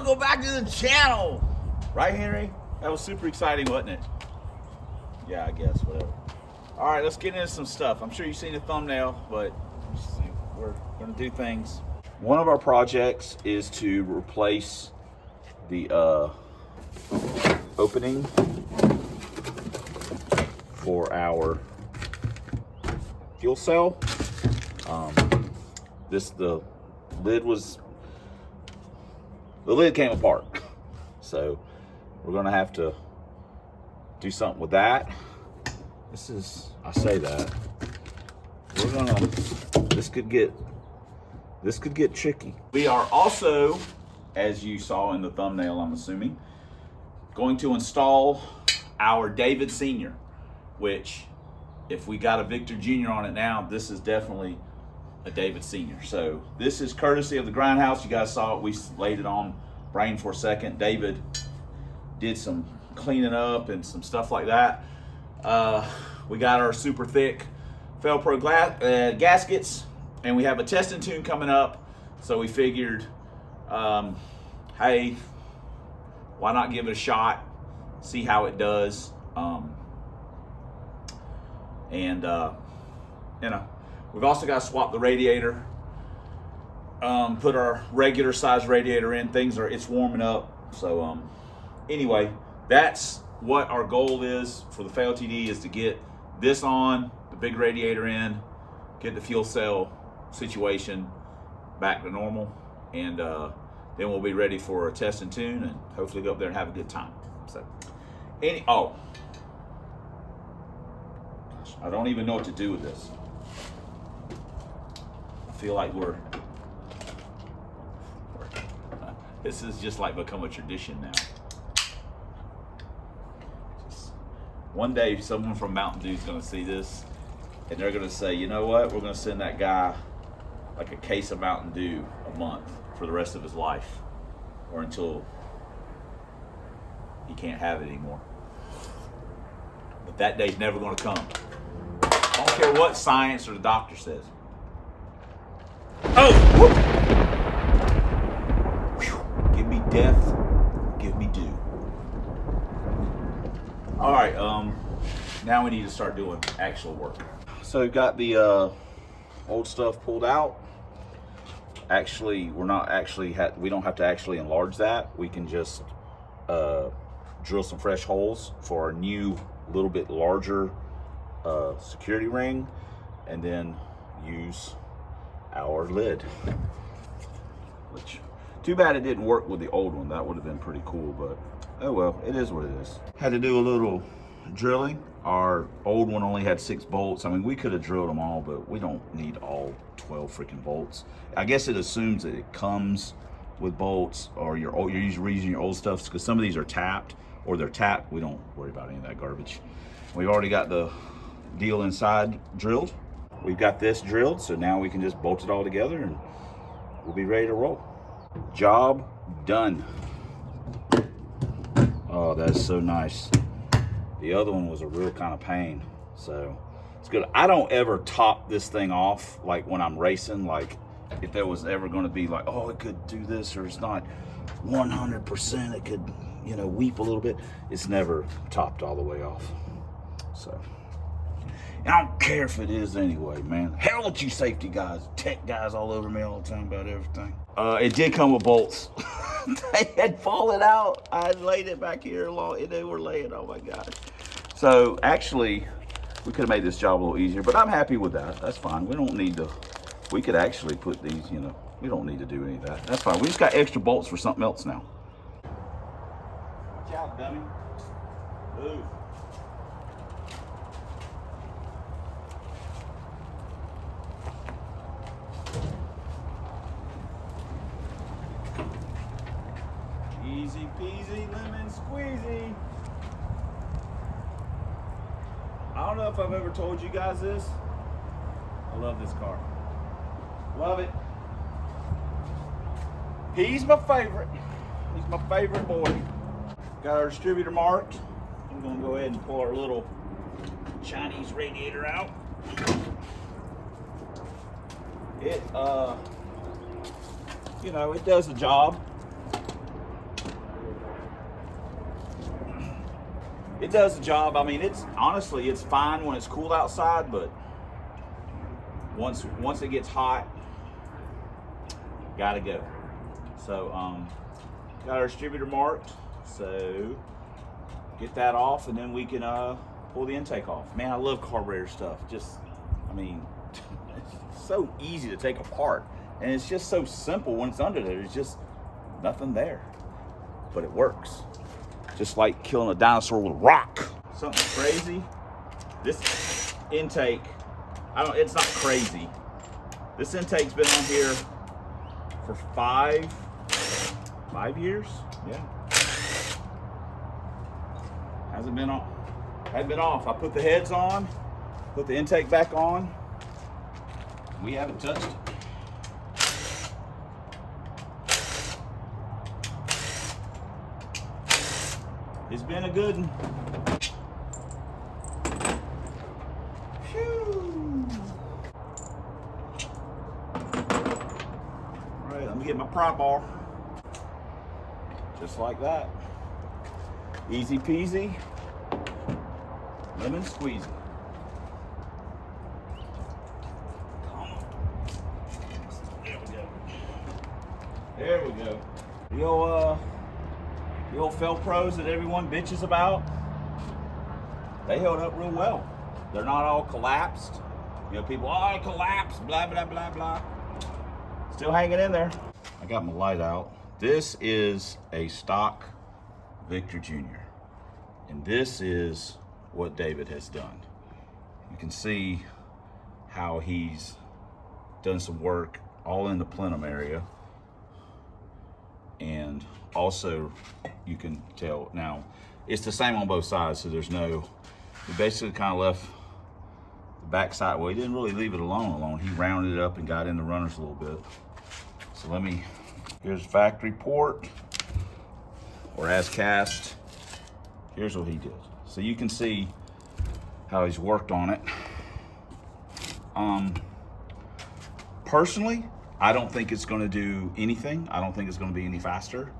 welcome back to the channel. Right, Henry? That was super exciting, wasn't it? Yeah, I guess, whatever. All right, let's get into some stuff. I'm sure you've seen the thumbnail, but we're gonna do things. One of our projects is to replace the opening for our fuel cell. The lid came apart, so we're gonna have to do something with that. I say that this could get tricky. We are also, as you saw in the thumbnail, I'm assuming, going to install our David Senior, which, if we got a Victor Junior on it now, this is definitely a David Senior. So this is courtesy of the GrindHouse. You guys saw it. We laid it on brain for a second. David did some cleaning up and some stuff like that. We got our super thick FelPro gaskets, and we have a test and tune coming up. So we figured, hey, why not give it a shot, see how it does. You know, we've also got to swap the radiator, put our regular size radiator in. It's warming up. So anyway, that's what our goal is for the FaiLTD, is to get this on, the big radiator in, get the fuel cell situation back to normal, and then we'll be ready for a test and tune, and hopefully go up there and have a good time. So I don't even know what to do with this. I feel like this is just like become a tradition now. One day someone from Mountain Dew is gonna see this, and they're gonna say, you know what, we're gonna send that guy like a case of Mountain Dew a month for the rest of his life, or until he can't have it anymore. But that day's never gonna come. I don't care what science or the doctor says. Oh! Whew. Give me death, give me dew. All right, now we need to start doing actual work. So we've got the old stuff pulled out. Actually, we don't have to actually enlarge that. We can just drill some fresh holes for our new, little bit larger security ring, and then use our lid. Which, too bad it didn't work with the old one. That would have been pretty cool, but oh well, it is what it is. Had to do a little drilling. Our old one only had 6 bolts. I mean, we could have drilled them all, but we don't need all 12 freaking bolts. I guess it assumes that it comes with bolts, or you're using your old stuff, because some of these are tapped, or they're tapped. We don't worry about any of that garbage. We've already got the deal inside drilled. We've got this drilled, so now we can just bolt it all together and we'll be ready to roll. Job done. Oh, that's so nice. The other one was a real kind of pain, so it's good. I don't ever top this thing off, like when I'm racing, like if there was ever going to be like, oh, it could do this, or it's not 100%, it could, you know, weep a little bit. It's never topped all the way off. So, and I don't care if it is anyway, man. Hell with you safety guys, tech guys all over me all the time about everything. It did come with bolts. They had fallen out. I had laid it back here long, and they were laying, oh my God. So actually, we could have made this job a little easier, but I'm happy with that. That's fine. We don't need to, we could actually put these, you know, we don't need to do any of that. That's fine. We just got extra bolts for something else now. Watch out, dummy. Move. Easy peasy, lemon squeezy. I don't know if I've ever told you guys this. I love this car. Love it. He's my favorite. He's my favorite boy. Got our distributor marked. I'm gonna go ahead and pull our little Chinese radiator out. It, you know, it does the job. it does the job. I mean, it's honestly, it's fine when it's cool outside, but once it gets hot, gotta go. So got our distributor marked, so get that off, and then we can pull the intake off. Man, I love carburetor stuff. Just, I mean, it's so easy to take apart, and it's just so simple when it's under there. There's just nothing there, but it works. Just like killing a dinosaur with a rock. Something crazy. This intake, it's not crazy. This intake's been on here for five years. Yeah. Hasn't been off. I put the heads on, put the intake back on. We haven't touched it. It's been a good one. Phew. All right, let me get my prop bar. Just like that. Easy peasy, lemon squeezy. Come on. There we go. There we go. The old Fel-Pros that everyone bitches about, they held up real well. They're not all collapsed. You know, people, oh, it collapsed, blah, blah, blah, blah. Still hanging in there. I got my light out. This is a stock Victor Jr. And this is what David has done. You can see how he's done some work all in the plenum area. And also you can tell now it's the same on both sides, so there's no, he basically kind of left the back side. Well, he didn't really leave it alone. He rounded it up and got in the runners a little bit. So here's factory port, or as cast. Here's what he did. So you can see how he's worked on it. Personally, I don't think it's going to do anything. I don't think it's going to be any faster,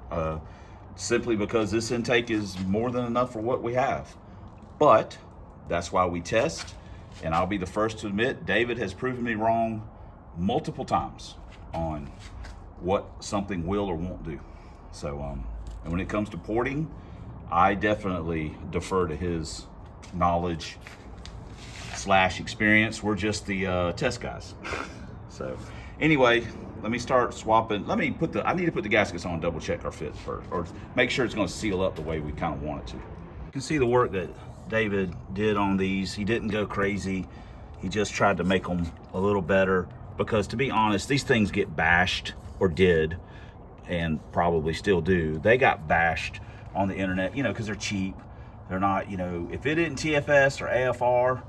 simply because this intake is more than enough for what we have. But that's why we test, and I'll be the first to admit, David has proven me wrong multiple times on what something will or won't do. So, and when it comes to porting, I definitely defer to his knowledge / experience. We're just the test guys. So anyway, let me start swapping. I need to put the gaskets on and double check our fit first, or make sure it's going to seal up the way we kind of want it to. You can see the work that David did on these. He didn't go crazy. He just tried to make them a little better, because to be honest, these things get bashed, or did, and probably still do. They got bashed on the internet, you know, because they're cheap. They're not, you know, if it isn't TFS or AFR,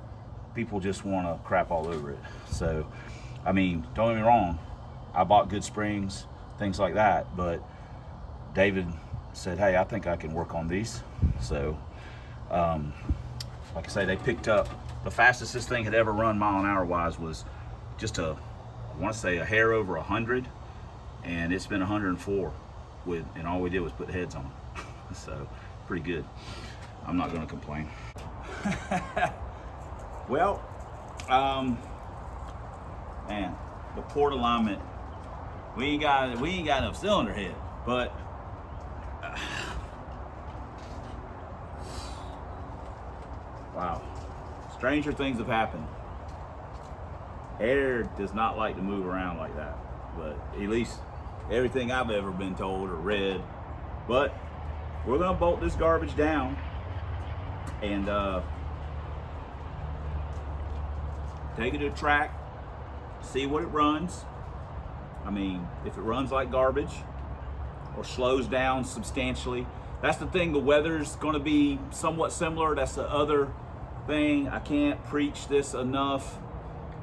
people just want to crap all over it. So, I mean, don't get me wrong, I bought good springs, things like that, but David said, hey, I think I can work on these. So, like I say, they picked up, the fastest this thing had ever run mile an hour wise was just I want to say a hair over 100, and it's been 104 and all we did was put heads on. So pretty good. I'm not going to complain. Well, man, the port alignment, we ain't got enough cylinder head, but wow, stranger things have happened. Air does not like to move around like that, but at least everything I've ever been told or read. But we're gonna bolt this garbage down and take it to a track, see what it runs. I mean, if it runs like garbage or slows down substantially. That's the thing, the weather's gonna be somewhat similar. That's the other thing. I can't preach this enough.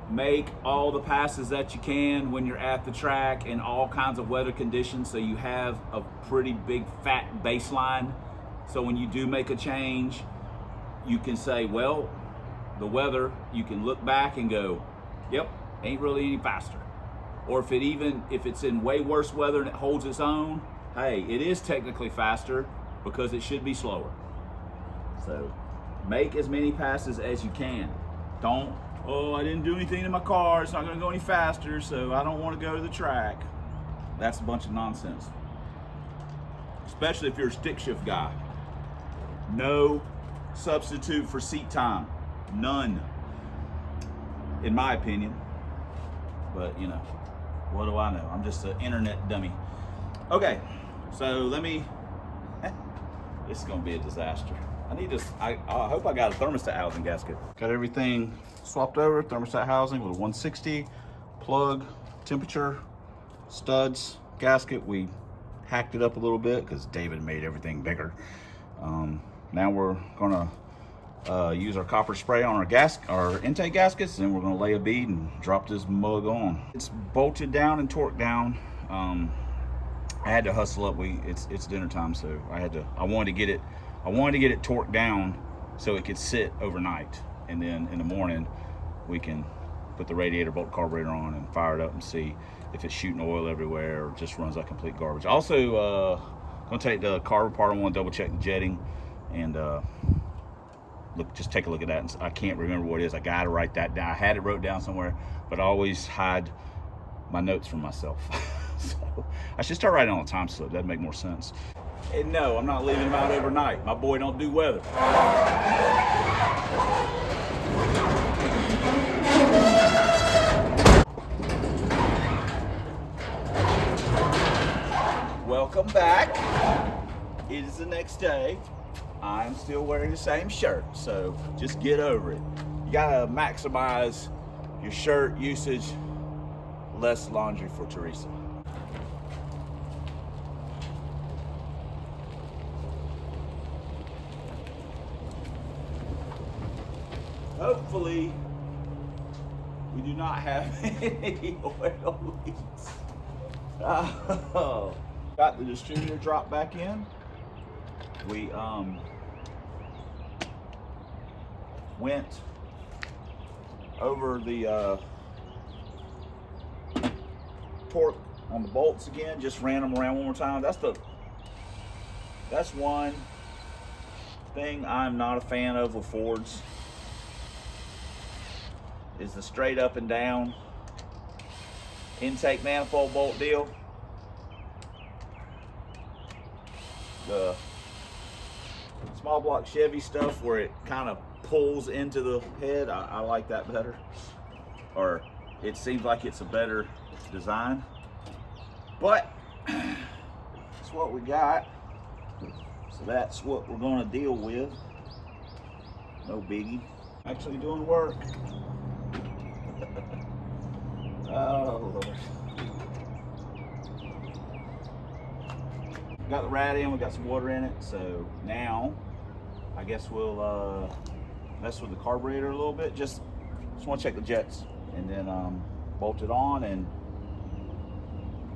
Make all the passes that you can when you're at the track in all kinds of weather conditions, so you have a pretty big fat baseline. So when you do make a change, you can say, well, the weather, you can look back and go, yep, ain't really any faster. Or if it's in way worse weather and it holds its own, hey, it is technically faster because it should be slower. So Make as many passes as you can. Don't, oh, I didn't do anything to my car, it's not gonna go any faster, so I don't wanna go to the track. That's a bunch of nonsense. Especially if you're a stick shift guy. No substitute for seat time. None. In my opinion. But you know, what do I know? I'm just an internet dummy. Okay, so let me, this is gonna be a disaster. I hope I got a thermostat housing gasket. Got everything swapped over, thermostat housing with a 160, plug, temperature, studs, gasket. We hacked it up a little bit because David made everything bigger. Now we're gonna use our copper spray on our intake gaskets, and we're gonna lay a bead and drop this mug on. It's bolted down and torqued down. I had to hustle up. It's dinner time, so I wanted to get it torqued down so it could sit overnight, and then in the morning we can put the radiator bolt carburetor on and fire it up and see if it's shooting oil everywhere or just runs like complete garbage. Also, gonna take the carb apart. I want to double check the jetting and just take a look at that. And I can't remember what it is. I gotta write that down. I had it wrote down somewhere, but I always hide my notes from myself. So I should start writing on a time slip. That'd make more sense. And no, I'm not leaving him out overnight. My boy don't do weather. Welcome back. It is the next day. I'm still wearing the same shirt, so just get over it. You gotta maximize your shirt usage. Less laundry for Teresa. Hopefully, we do not have any oil leaks. Oh. Got the distributor dropped back in. We went over the torque on the bolts again. Just ran them around one more time. That's one thing I'm not a fan of with Fords, is the straight up and down intake manifold bolt deal. The small block Chevy stuff where it kind of pulls into the head, I like that better, or it seems like it's a better design, but that's what we got, so that's what we're going to deal with. No biggie. Actually doing work. Oh Lord. Got the rat in, we got some water in it, so now I guess we'll mess with the carburetor a little bit. Just want to check the jets and then bolt it on and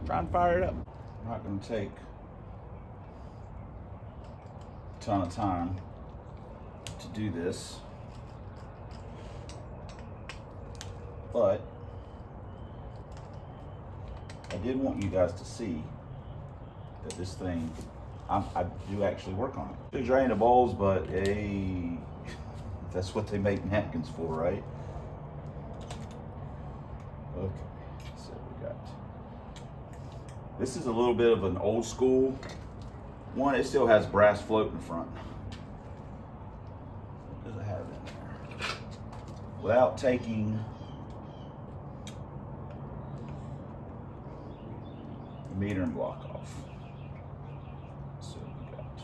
try and fire it up. I'm not going to take a ton of time to do this, but I did want you guys to see that this thing, I do actually work on it. To drain the bowls, but hey, that's what they make napkins for, right? Okay, so we got, this is a little bit of an old school one. It still has brass float in the front. What does it have in there? Without taking the metering block off. So we got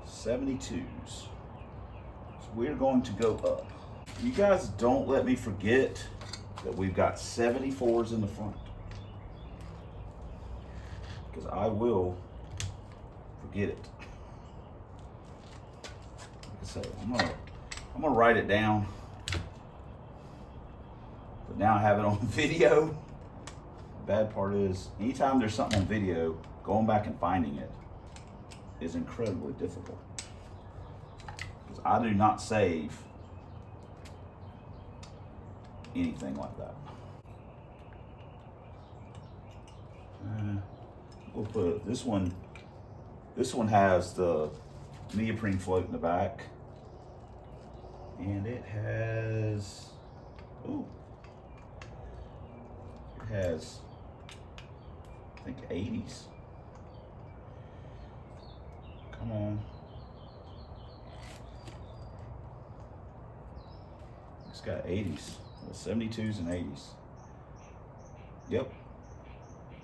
72s. So we're going to go up. You guys don't let me forget that we've got 74s in the front, because I will forget it. Like I said, I'm gonna write it down, but now I have it on video. The bad part is, anytime there's something on video, going back and finding it is incredibly difficult, because I do not save anything like that. We'll put this one This one has the neoprene float in the back, and it has, ooh, it has, I think 80s. Come on. It's got 80s, well, 72s and 80s. Yep.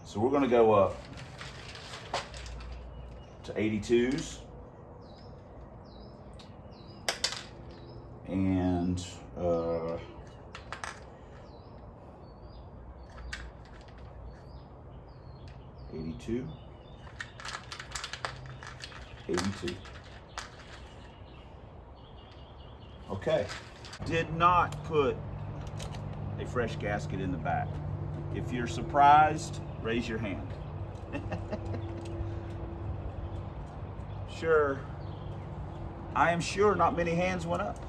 So we're gonna go up to 82s and 82, 82. Okay. Did not put a fresh gasket in the back. If you're surprised, raise your hand. Sure. I am sure not many hands went up.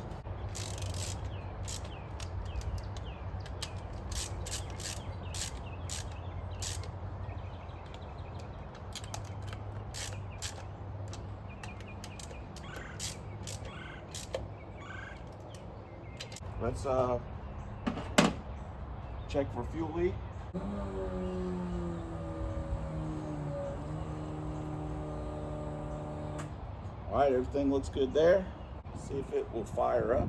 Let's check for fuel leak. All right, everything looks good there. See if it will fire up.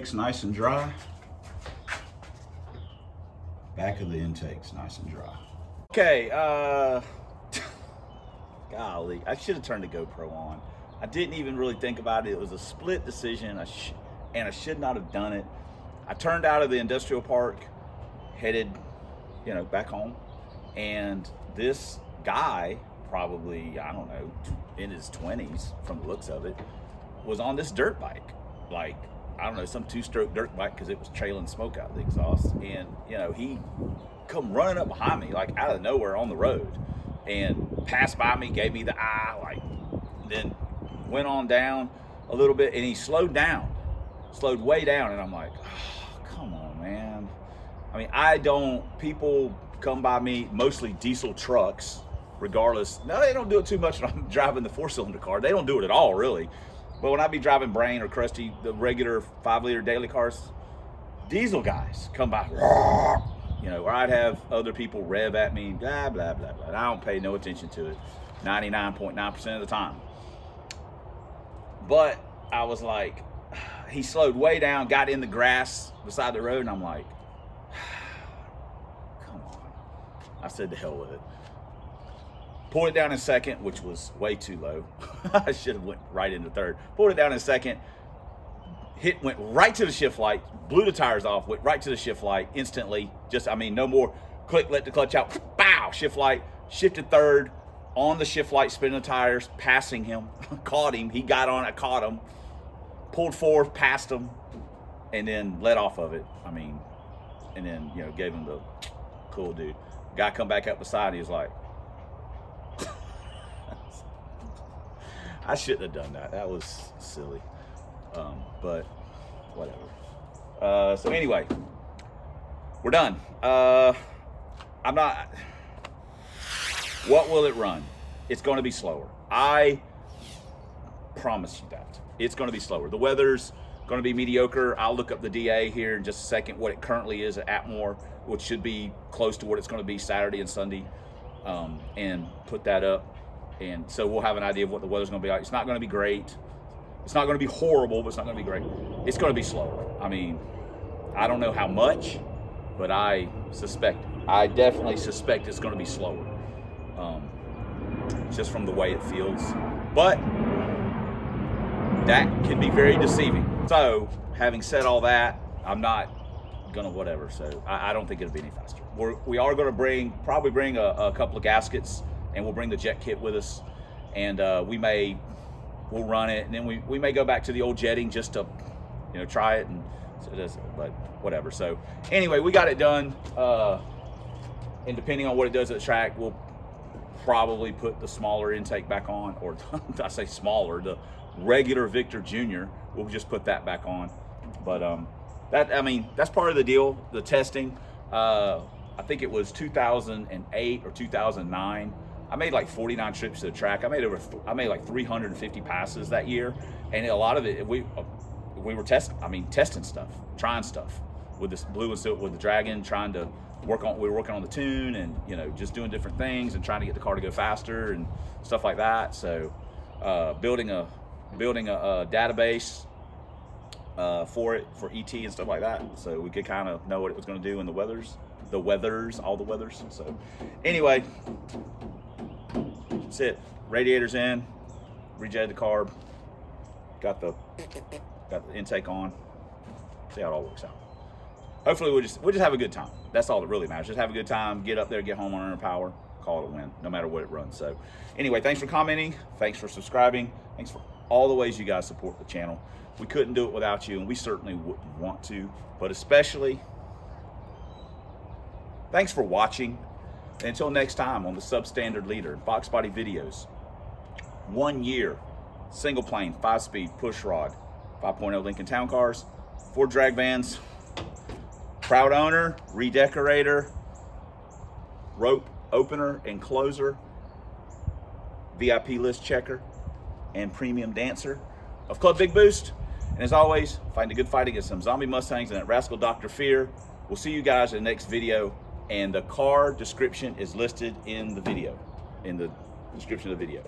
intake's nice and dry. Back of the intake's nice and dry. Okay, golly, I should have turned the GoPro on. I didn't even really think about it. It was a split decision, and I should not have done it. I turned out of the industrial park, headed, back home, and this guy, probably, I don't know, in his 20s from the looks of it, was on this dirt bike, like, I don't know, some 2-stroke dirt bike, because it was trailing smoke out of the exhaust. And he come running up behind me, like out of nowhere on the road, and passed by me, gave me the eye, like, then went on down a little bit, and he slowed way down, and I'm like, oh, come on, man. I mean, people come by me, mostly diesel trucks, regardless. No, they don't do it too much when I'm driving the 4-cylinder car. They don't do it at all, really. But when I be driving Brain or Krusty, the regular 5-liter daily cars, diesel guys come by, or I'd have other people rev at me, blah, blah, blah, blah. I don't pay no attention to it 99.9% of the time. But I was like, he slowed way down, got in the grass beside the road, and I'm like, come on. I said, to hell with it. Pulled it down in second, which was way too low. I should have went right into third. Pulled it down in second, went right to the shift light, blew the tires off, went right to the shift light instantly. No more click, let the clutch out, bow, shift light, shifted third, on the shift light, spinning the tires, passing him, caught him, he got on, I caught him, pulled forward, passed him, and then let off of it. And then, gave him the cool dude. Guy come back up beside, he was like, I shouldn't have done that. That was silly. But whatever. So anyway, we're done. What will it run? It's going to be slower. I promise you that. It's going to be slower. The weather's going to be mediocre. I'll look up the DA here in just a second, what it currently is at Atmore, which should be close to what it's going to be Saturday and Sunday, and put that up. And so we'll have an idea of what the weather's going to be like. It's not going to be great. It's not going to be horrible, but it's not going to be great. It's going to be slower. I don't know how much, but I definitely suspect it's going to be slower. Just from the way it feels. But that can be very deceiving. So, having said all that, I'm not gonna whatever. So I don't think it'll be any faster. We are going to probably bring a couple of gaskets, and we'll bring the jet kit with us, and we'll run it, and then we may go back to the old jetting just to try it, and but whatever. So anyway, we got it done, and depending on what it does at the track, we'll probably put the smaller intake back on, or I say smaller, the regular Victor Jr. We'll just put that back on. But that's part of the deal, the testing. I think it was 2008 or 2009. I made like 49 trips to the track. I made like 350 passes that year, and a lot of it we were testing stuff, trying stuff with this blue and silver, with the Dragon, trying to we were working on the tune, and just doing different things and trying to get the car to go faster and stuff like that. So building a database for ET and stuff like that, so we could kind of know what it was going to do in all the weathers. So anyway, that's it. Radiator's in, rejetted the carb, got the intake on. See how it all works out. Hopefully we'll just have a good time. That's all that really matters. Just have a good time, get up there, get home on under power, call it a win, no matter what it runs. So anyway, thanks for commenting, thanks for subscribing, thanks for all the ways you guys support the channel. We couldn't do it without you, and we certainly wouldn't want to, but especially thanks for watching. And until next time on the Substandard Leader Box Body Videos, 1 year, single plane, 5-speed, push rod, 5.0 Lincoln Town Cars, 4 drag vans, proud owner, redecorator, rope opener and closer, VIP list checker, and premium dancer of Club Big Boost. And as always, fighting a good fight against some zombie Mustangs and that rascal Dr. Fear. We'll see you guys in the next video, and the car description is listed in the video, in the description of the video.